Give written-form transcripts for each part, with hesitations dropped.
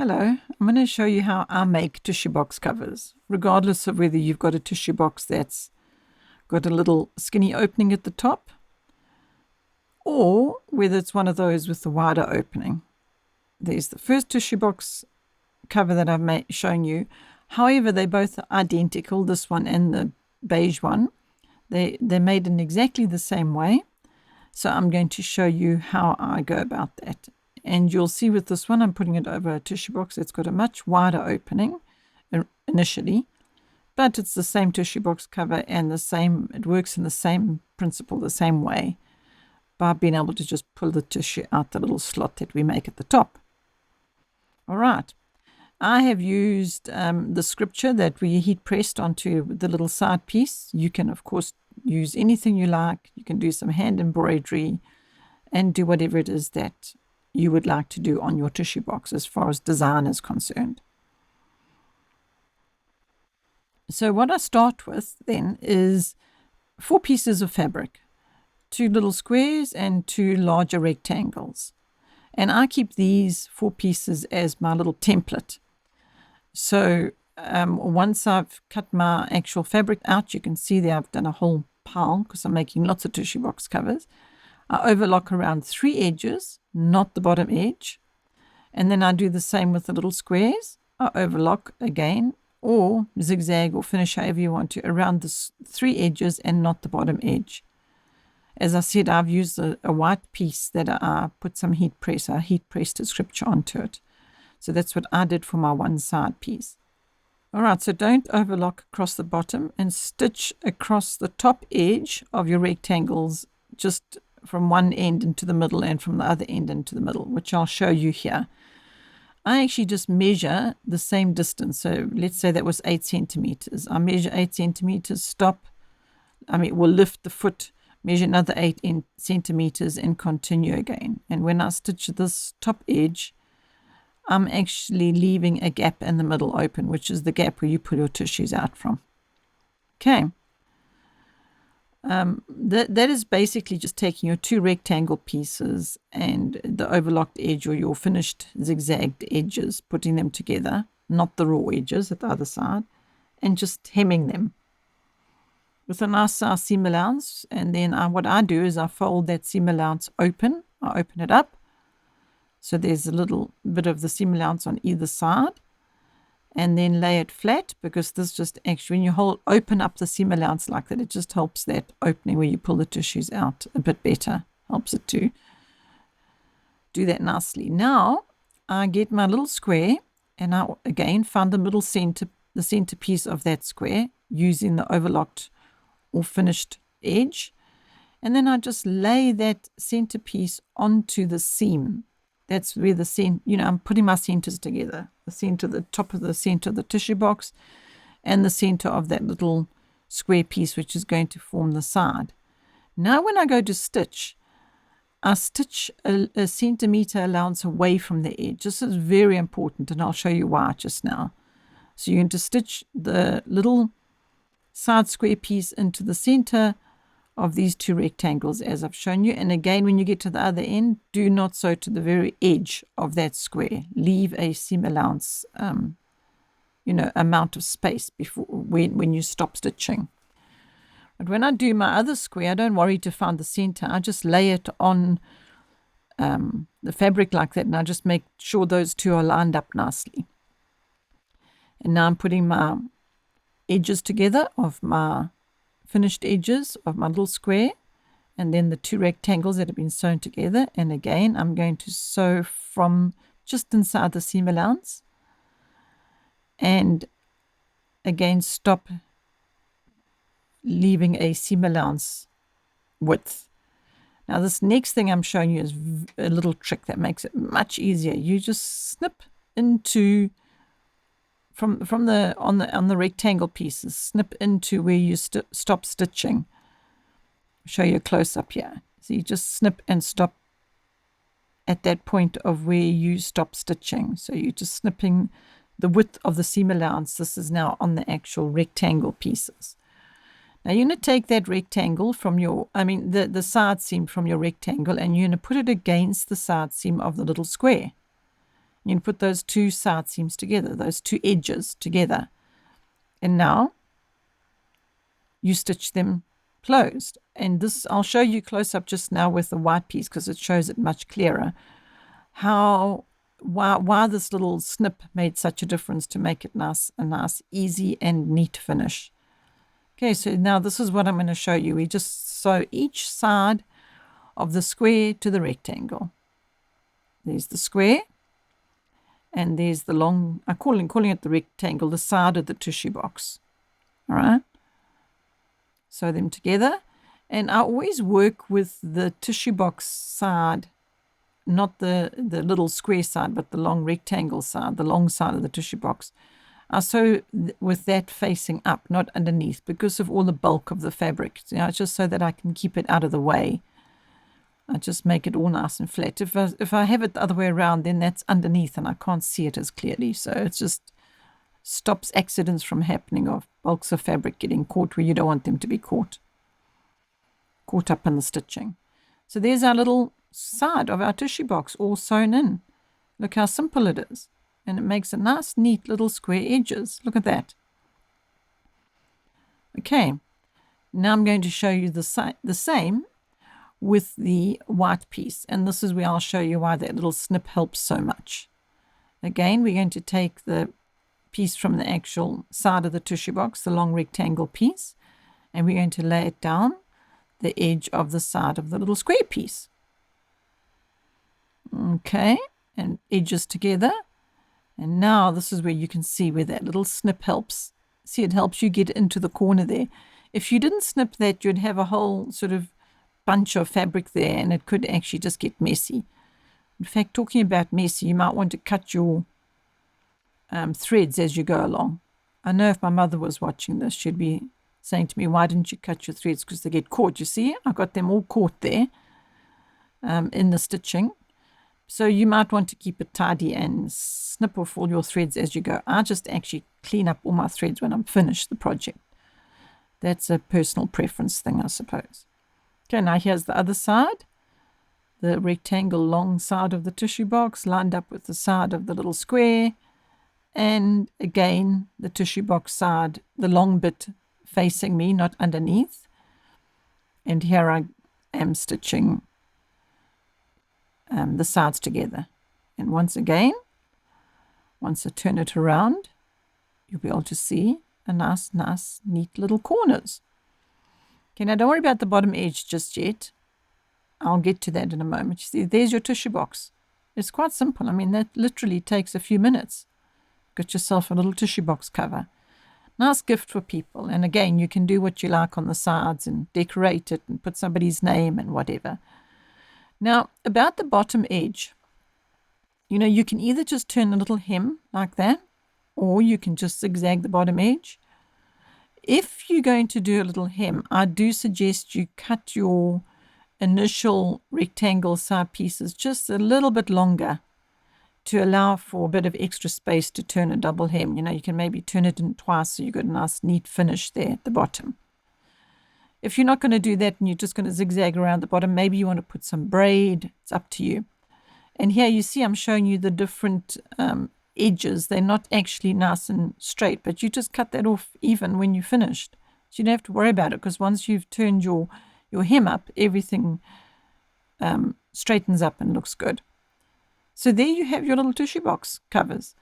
Hello, I'm going to show you how I make tissue box covers, regardless of whether you've got a tissue box that's got a little skinny opening at the top or whether it's one of those with the wider opening. There's the first tissue box cover that I've shown you. However, they're both identical, this one and the beige one. They're made in exactly the same way. So I'm going to show you how I go about that. And you'll see with this one, I'm putting it over a tissue box that's got a much wider opening initially, but it's the same tissue box cover and it works in the same principle, the same way, by being able to just pull the tissue out the little slot that we make at the top. All right. I have used the scripture that we heat pressed onto the little side piece. You can, of course, use anything you like. You can do some hand embroidery and do whatever it is that you would like to do on your tissue box as far as design is concerned. So what I start with then is 4 pieces of fabric, 2 little squares and 2 larger rectangles. And I keep these 4 pieces as my little template. So once I've cut my actual fabric out, you can see there I've done a whole pile because I'm making lots of tissue box covers. I overlock around 3 edges, not the bottom edge. And then I do the same with the little squares. I overlock again, or zigzag or finish however you want to, around the 3 edges and not the bottom edge. As I said, I've used a white piece that I put some heat pressed a scripture onto it. So that's what I did for my one side piece. All right, so don't overlock across the bottom and stitch across the top edge of your rectangles, just from one end into the middle and from the other end into the middle, which I'll show you here. I actually just measure the same distance. So let's say that was 8 centimeters. I measure 8 centimeters, stop. We'll lift the foot, measure another 8 centimeters and continue again. And when I stitch this top edge, I'm actually leaving a gap in the middle open, which is the gap where you pull your tissues out from. Okay. That is basically just taking your 2 rectangle pieces and the overlocked edge or your finished zigzagged edges, putting them together, not the raw edges at the other side, and just hemming them with a nice size seam allowance. And then what I do is I fold that seam allowance open. I open it up. So there's a little bit of the seam allowance on either side. And then lay it flat, because this just actually, when you open up the seam allowance like that, it just helps that opening where you pull the tissues out a bit better. Helps it to do that nicely. Now I get my little square and I again find the center piece of that square using the overlocked or finished edge. And then I just lay that center piece onto the seam. That's where I'm putting my centers together. The top of the center of the tissue box and the center of that little square piece, which is going to form the side. Now when I go to stitch, I stitch a centimeter allowance away from the edge. This is very important, and I'll show you why just now. So you're going to stitch the little side square piece into the center of these 2 rectangles as I've shown you. And again, when you get to the other end, do not sew to the very edge of that square. Leave a seam allowance, amount of space before when you stop stitching. But when I do my other square, I don't worry to find the center. I just lay it on the fabric like that, and I just make sure those 2 are lined up nicely. And now I'm putting my edges together of my finished edges of my little square, and then the 2 rectangles that have been sewn together. And again, I'm going to sew from just inside the seam allowance, and again stop, leaving a seam allowance width. Now this next thing I'm showing you is a little trick that makes it much easier. You just snip into from the on the rectangle pieces, snip into where you stop stitching. I'll show you a close up here. So you just snip and stop at that point of where you stop stitching. So you're just snipping the width of the seam allowance. This is now on the actual rectangle pieces. Now you're going to take that rectangle from the side seam from your rectangle, and you're going to put it against the side seam of the little square. You can put those two side seams together, those two edges together. And now you stitch them closed. And this, I'll show you close up just now with the white piece because it shows it much clearer. Why this little snip made such a difference to make it a nice, easy and neat finish. Okay, so now this is what I'm going to show you. We just sew each side of the square to the rectangle. There's the square, and there's the long, I'm calling it the rectangle, the side of the tissue box. All right, sew them together, and I always work with the tissue box side, not the little square side, but the long rectangle side, the long side of the tissue box. I sew with that facing up, not underneath, because of all the bulk of the fabric. You know, it's just so that I can keep it out of the way. I just make it all nice and flat. If I have it the other way around, then that's underneath and I can't see it as clearly. So it just stops accidents from happening of bulks of fabric getting caught where you don't want them to be caught up in the stitching. So there's our little side of our tissue box all sewn in. Look how simple it is. And it makes a nice, neat little square edges. Look at that. Okay, now I'm going to show you the same with the white piece. And this is where I'll show you why that little snip helps so much. Again, we're going to take the piece from the actual side of the tissue box, the long rectangle piece, and we're going to lay it down the edge of the side of the little square piece. Okay, and edges together. And now this is where you can see where that little snip helps. See, it helps you get into the corner there. If you didn't snip that, you'd have a whole sort of bunch of fabric there, and it could actually just get messy. In fact, talking about messy, you might want to cut your threads as you go along. I know if my mother was watching this, she'd be saying to me, why didn't you cut your threads? Because they get caught. You see, I got them all caught there in the stitching. So you might want to keep it tidy and snip off all your threads as you go. I just actually clean up all my threads when I'm finished the project. That's a personal preference thing, I suppose. Okay, now here's the other side. The rectangle long side of the tissue box lined up with the side of the little square. And again, the tissue box side, the long bit facing me, not underneath. And here I am stitching the sides together. And once again, once I turn it around, you'll be able to see a nice, neat little corners. Okay, now don't worry about the bottom edge just yet. I'll get to that in a moment. You see, there's your tissue box. It's quite simple. I mean, that literally takes a few minutes. Get yourself a little tissue box cover. Nice gift for people. And again, you can do what you like on the sides and decorate it and put somebody's name and whatever. Now, about the bottom edge, you know, you can either just turn a little hem like that, or you can just zigzag the bottom edge. If you're going to do a little hem, I do suggest you cut your initial rectangle side pieces just a little bit longer to allow for a bit of extra space to turn a double hem. You know, you can maybe turn it in twice so you've got a nice neat finish there at the bottom. If you're not going to do that and you're just going to zigzag around the bottom, maybe you want to put some braid. It's up to you. And here you see I'm showing you the different edges. They're not actually nice and straight, but you just cut that off even when you're finished. So you don't have to worry about it, because once you've turned your hem up, everything straightens up and looks good. So there you have your little tissue box covers.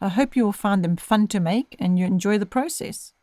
I hope you will find them fun to make and you enjoy the process.